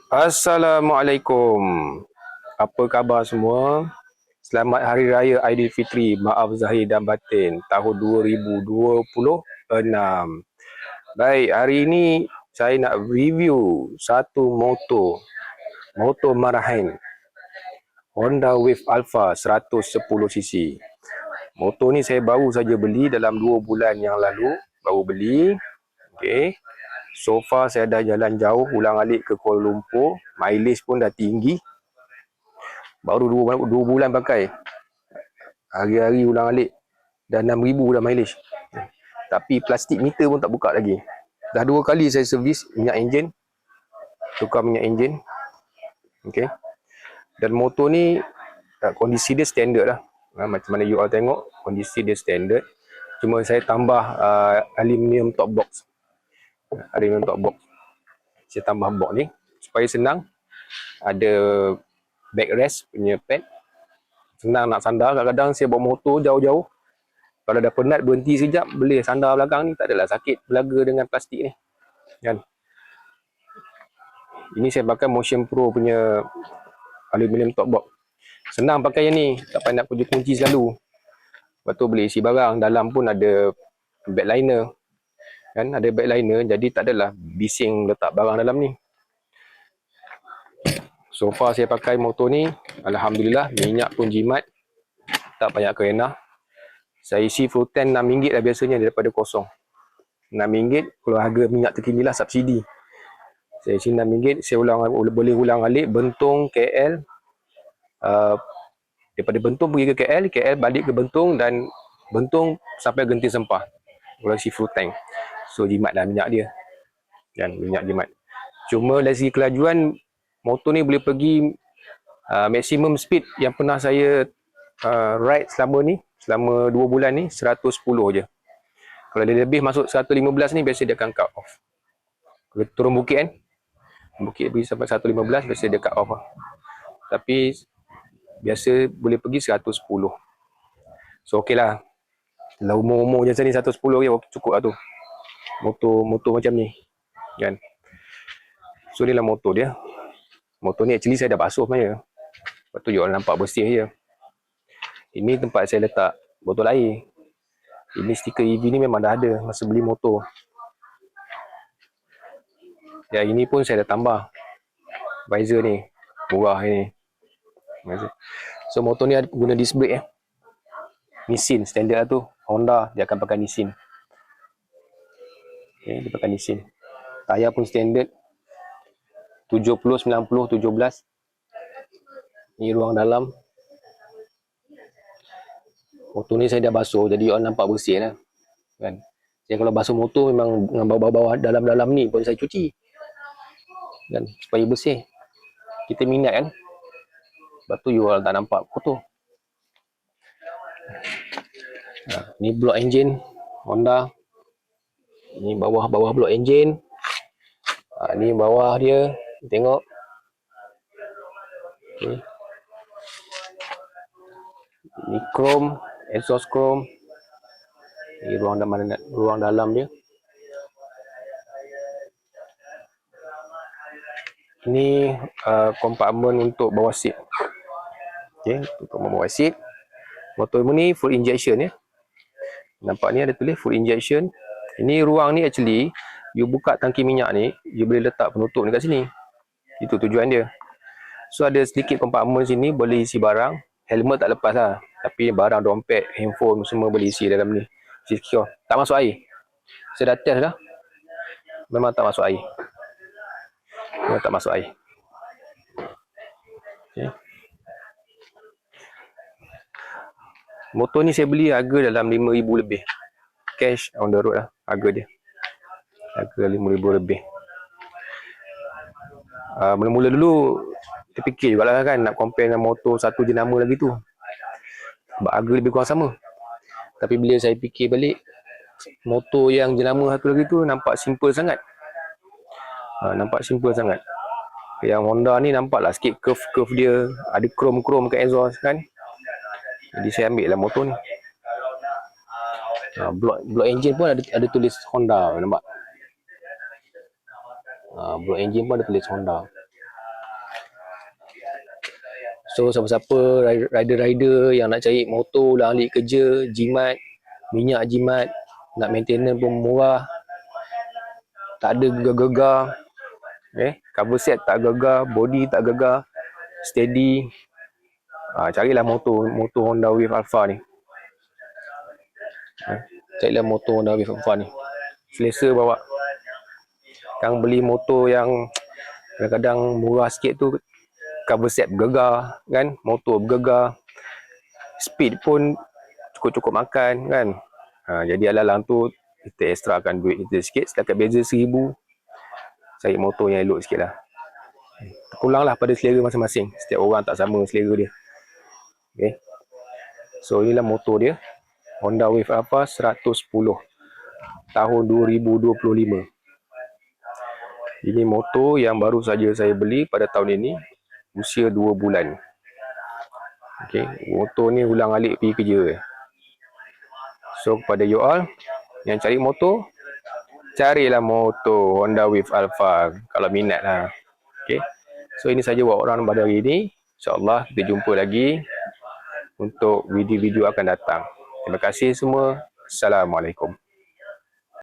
Assalamualaikum. Apa khabar semua? Selamat Hari Raya Aidilfitri. Maaf zahir dan batin. Tahun 2026. Baik, hari ini saya nak review satu motor. Motor marahin. Honda Wave Alpha 110cc. Motor ni saya baru saja beli dalam 2 bulan yang lalu. Baru beli. Okey. So far saya dah jalan jauh ulang-alik ke Kuala Lumpur. Mileage pun dah tinggi. Baru 2 bulan pakai. Hari-hari ulang-alik. Dah 6,000 dah mileage. Tapi plastik meter pun tak buka lagi. Dah 2 kali saya servis minyak enjin. Tukar minyak enjin. Okay. Dan motor ni kondisi dia standard lah. Macam mana you all tengok, kondisi dia standard. Cuma saya tambah aluminium top box. Aluminium top box. Saya tambah box ni supaya senang. Ada backrest punya pad. Senang nak sandar. Kadang-kadang saya bawa motor jauh-jauh. Kalau dah penat berhenti sekejap, boleh sandar belakang ni. Tak adalah sakit belaga dengan plastik ni. Kan? Ini saya pakai Motion Pro punya aluminium top box. Senang pakai yang ni. Tak payah nak kunci selalu. Lepas tu boleh isi barang. Dalam pun ada backliner. Kan? Ada backliner. Jadi tak adalah bising letak barang dalam ni. So far saya pakai motor ni. Alhamdulillah. Minyak pun jimat. Tak banyak kerenah. Saya isi full tank RM6 lah biasanya daripada kosong. RM6 kalau harga minyak terkini lah subsidi. Saya isi RM6. Saya boleh ulang alik Bentong, KL. Daripada Bentong pergi ke KL. KL balik ke Bentong. Dan Bentong sampai Genting Sempah. Kalau isi full tank. So jimat lah minyak dia. Dan minyak jimat. Cuma dari segi kelajuan, motor ni boleh pergi maximum speed yang pernah saya ride selama 2 bulan ni 110 je. Kalau dia lebih masuk 115 ni biasa dia akan cut off. Kalau turun bukit kan, bukit pergi sampai 115 biasa dia cut off lah. Tapi biasa boleh pergi 110. So okey lah. Kalau umur-umur macam ni 110 je cukup lah tu. Motor macam ni kan. So ni lah motor dia. Motor ni actually saya dah basuh sebenarnya. Lepas tu you all nampak bersih je. Ini tempat saya letak botol air. Ini stiker EV ni memang dah ada masa beli motor. Ya, ini pun saya dah tambah. Visor ni. Murah ni. So motor ni ada guna disc brake Nissin standard lah tu. Honda dia akan pakai Nissin. Okay, dia pakai Nissin. Tayar pun standard. 70, 90, 17. Ni ruang dalam. Motor ni saya dah basuh, jadi orang nampak bersih lah. Kan? Saya kalau basuh motor memang dengan bawah-bawah dalam-dalam ni pun saya cuci. Kan? Supaya bersih. Kita minat kan. Sebab tu you all tak nampak kotor. Ni block engine Honda. Ni bawah block engine. Ni bawah dia. Tengok. Okay. Ni chrome, exhaust chrome. Ni ruang dalam dia. Ini kompartmen untuk bawah seat. Okey, untuk bawah seat. Motor ni full injection ya. Nampak ni ada tulis full injection. Ini ruang ni actually you buka tangki minyak ni, you boleh letak penutup dekat sini. Itu tujuan dia. So ada sedikit kompartmen sini boleh isi barang. Helmet tak lepas lah. Tapi barang, dompet, handphone semua boleh isi dalam ni. Secure. Tak masuk air. Saya dah test dah. Memang tak masuk air. Memang tak masuk air. Okay. Motor ni saya beli harga dalam RM5,000 lebih. Cash on the road lah harga dia. Harga RM5,000 lebih. Mula-mula dulu kita fikir jugalah kan nak compare dengan motor satu jenama lagi tu. Sebab harga lebih kurang sama. Tapi bila saya fikir balik, motor yang jenama satu lagi tu nampak simple sangat. Nampak simple sangat. Yang Honda ni nampak lah sikit curve dia. Ada chrome kat exhaust kan. Jadi saya ambil lah motor ni. Block engine pun ada tulis Honda, nampak. Block engine pun ada tulis Honda. So siapa-siapa rider-rider yang nak cari motor dah alik kerja, jimat, minyak jimat, nak maintenance pun murah, tak ada gegar-gegar, cover set tak gegar, body tak gegar, steady, carilah motor Honda Wave Alpha ni. Carilah motor Honda Wave Alpha ni, selesa bawa. Kang beli motor yang kadang-kadang murah sikit tu, cover set bergegar kan, motor bergegar, speed pun cukup-cukup makan kan. Jadi alang-alang tu kita extrakan duit kita sikit, setakat beza 1000, cari motor yang elok sikit lah. Terpulanglah pada selera masing-masing, setiap orang tak sama selera dia. Okay. So inilah motor dia, Honda Wave Alpha 110 tahun 2025. Ini motor yang baru saja saya beli pada tahun ini, usia 2 bulan. Okay, motor ni ulang alik pergi kerja. So kepada you all yang cari motor, carilah motor Honda Wave Alpha kalau minat lah. Okay, so ini saja buat orang pada hari ini. InsyaAllah kita jumpa lagi untuk video-video akan datang. Terima kasih semua. Assalamualaikum.